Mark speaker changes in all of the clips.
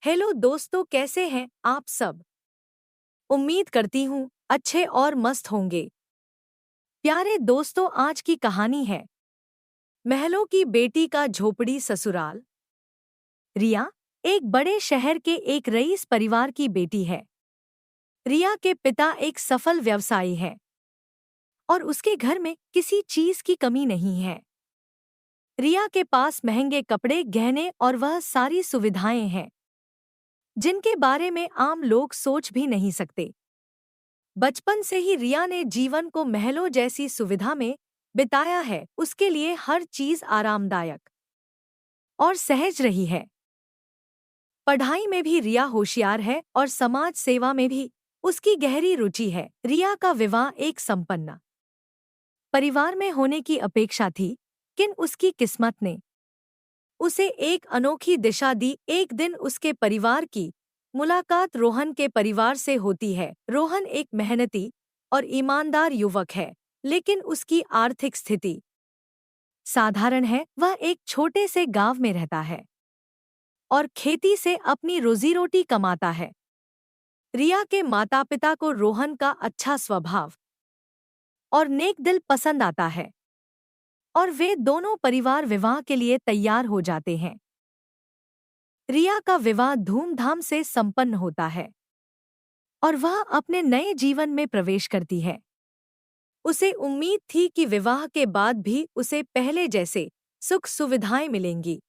Speaker 1: Hello दोस्तों, कैसे हैं आप सब। उम्मीद करती हूँ अच्छे और मस्त होंगे। प्यारे दोस्तों, आज की कहानी है महलों की बेटी का झोपड़ी ससुराल। रिया एक बड़े शहर के एक रईस परिवार की बेटी है। रिया के पिता एक सफल व्यवसायी हैं और उसके घर में किसी चीज की कमी नहीं है। रिया के पास महंगे कपड़े, गहने और वह सारी सुविधाएं हैं जिनके बारे में आम लोग सोच भी नहीं सकते। बचपन से ही रिया ने जीवन को महलों जैसी सुविधा में बिताया है। उसके लिए हर चीज आरामदायक और सहज रही है। पढ़ाई में भी रिया होशियार है और समाज सेवा में भी उसकी गहरी रुचि है। रिया का विवाह एक संपन्न परिवार में होने की अपेक्षा थी, किन उसकी किस्मत ने उसे एक अनोखी दिशा दी। एक दिन उसके परिवार की मुलाकात रोहन के परिवार से होती है। रोहन एक मेहनती और ईमानदार युवक है, लेकिन उसकी आर्थिक स्थिति साधारण है। वह एक छोटे से गांव में रहता है और खेती से अपनी रोजी रोटी कमाता है। रिया के माता पिता को रोहन का अच्छा स्वभाव और नेक दिल पसंद आता है और वे दोनों परिवार विवाह के लिए तैयार हो जाते हैं। रिया का विवाह धूमधाम से संपन्न होता है और वह अपने नए जीवन में प्रवेश करती है। उसे उम्मीद थी कि विवाह के बाद भी उसे पहले जैसे सुख सुविधाएं मिलेंगी,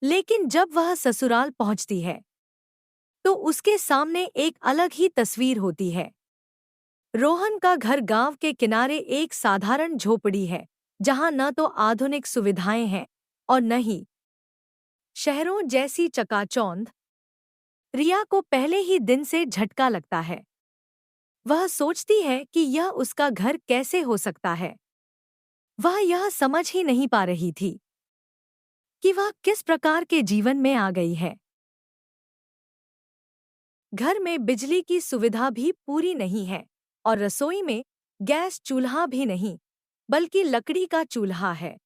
Speaker 1: लेकिन जब वह ससुराल पहुंचती है तो उसके सामने एक अलग ही तस्वीर होती है। रोहन का घर गांव के किनारे एक साधारण झोपड़ी है, जहां न तो आधुनिक सुविधाएं हैं और न ही शहरों जैसी चकाचौंध। रिया को पहले ही दिन से झटका लगता है। वह सोचती है कि यह उसका घर कैसे हो सकता है। वह यह समझ ही नहीं पा रही थी कि वह किस प्रकार के जीवन में आ गई है। घर में बिजली की सुविधा भी पूरी नहीं है और रसोई में गैस चूल्हा भी नहीं, बल्कि लकड़ी का चूल्हा है।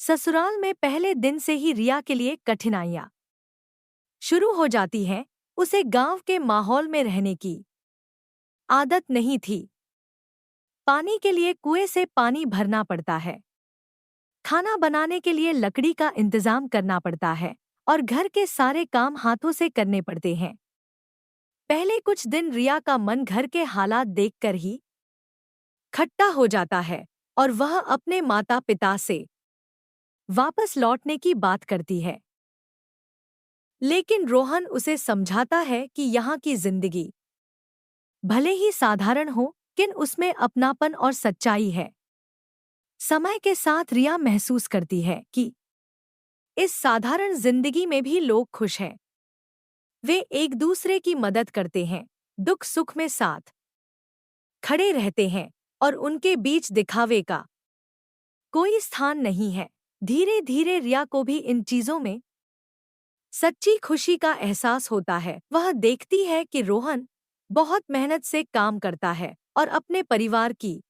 Speaker 1: ससुराल में पहले दिन से ही रिया के लिए कठिनाइयां शुरू हो जाती हैं। उसे गांव के माहौल में रहने की आदत नहीं थी। पानी के लिए कुएं से पानी भरना पड़ता है, खाना बनाने के लिए लकड़ी का इंतजाम करना पड़ता है और घर के सारे काम हाथों से करने पड़ते हैं। पहले कुछ दिन रिया का मन घर के हालात देखकर ही खट्टा हो जाता है और वह अपने माता पिता से वापस लौटने की बात करती है। लेकिन रोहन उसे समझाता है कि यहाँ की जिंदगी भले ही साधारण हो, किन उसमें अपनापन और सच्चाई है। समय के साथ रिया महसूस करती है कि इस साधारण जिंदगी में भी लोग खुश हैं। वे एक दूसरे की मदद करते हैं, दुख सुख में साथ खड़े रहते हैं और उनके बीच दिखावे का कोई स्थान नहीं है। धीरे धीरे रिया को भी इन चीजों में सच्ची खुशी का एहसास होता है। वह देखती है कि रोहन बहुत मेहनत से काम करता है और अपने परिवार की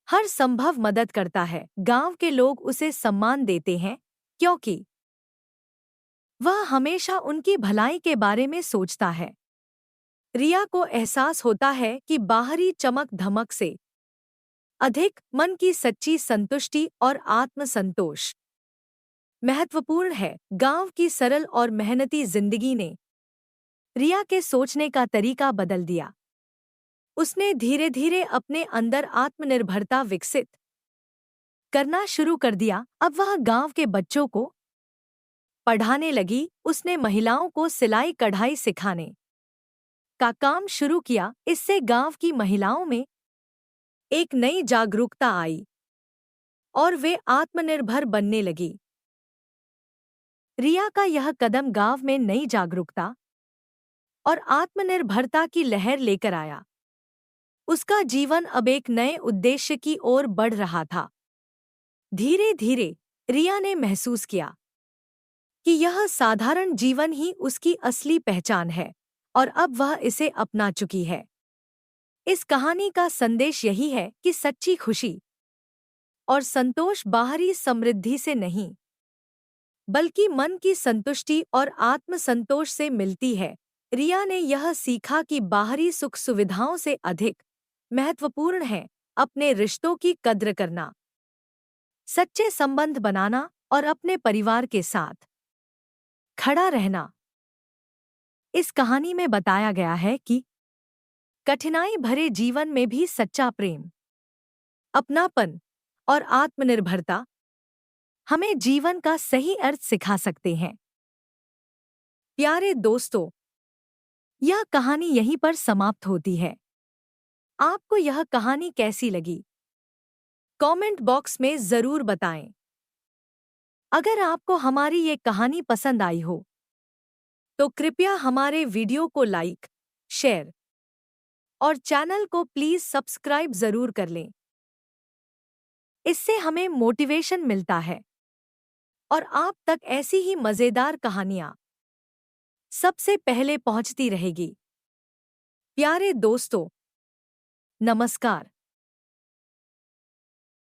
Speaker 1: हर संभव मदद करता है। गांव के लोग उसे सम्मान देते हैं क्योंकि वह हमेशा उनकी भलाई के बारे में सोचता है। रिया को एहसास होता है कि बाहरी चमक धमक से अधिक मन की सच्ची संतुष्टि और आत्मसंतोष महत्वपूर्ण है। गांव की सरल और मेहनती जिंदगी ने रिया के सोचने का तरीका बदल दिया। उसने धीरे धीरे अपने अंदर आत्मनिर्भरता विकसित करना शुरू कर दिया। अब वह गांव के बच्चों को पढ़ाने लगी। उसने महिलाओं को सिलाई कढ़ाई सिखाने का काम शुरू किया। इससे गांव की महिलाओं में एक नई जागरूकता आई और वे आत्मनिर्भर बनने लगी। रिया का यह कदम गांव में नई जागरूकता और आत्मनिर्भरता की लहर लेकर आया। उसका जीवन अब एक नए उद्देश्य की ओर बढ़ रहा था। धीरे धीरे रिया ने महसूस किया कि यह साधारण जीवन ही उसकी असली पहचान है और अब वह इसे अपना चुकी है। इस कहानी का संदेश यही है कि सच्ची खुशी और संतोष बाहरी समृद्धि से नहीं, बल्कि मन की संतुष्टि और आत्मसंतोष से मिलती है। रिया ने यह सीखा कि बाहरी सुख सुविधाओं से अधिक महत्वपूर्ण है अपने रिश्तों की कद्र करना, सच्चे संबंध बनाना और अपने परिवार के साथ खड़ा रहना। इस कहानी में बताया गया है कि कठिनाई भरे जीवन में भी सच्चा प्रेम, अपनापन और आत्मनिर्भरता हमें जीवन का सही अर्थ सिखा सकते हैं। प्यारे दोस्तों, यह कहानी यहीं पर समाप्त होती है। आपको यह कहानी कैसी लगी? कमेंट बॉक्स में जरूर बताएं। अगर आपको हमारी ये कहानी पसंद आई हो तो कृपया हमारे वीडियो को लाइक, शेयर और चैनल को प्लीज सब्सक्राइब जरूर कर लें। इससे हमें मोटिवेशन मिलता है और आप तक ऐसी ही मजेदार कहानियां सबसे पहले पहुंचती रहेगी। प्यारे दोस्तों, नमस्कार।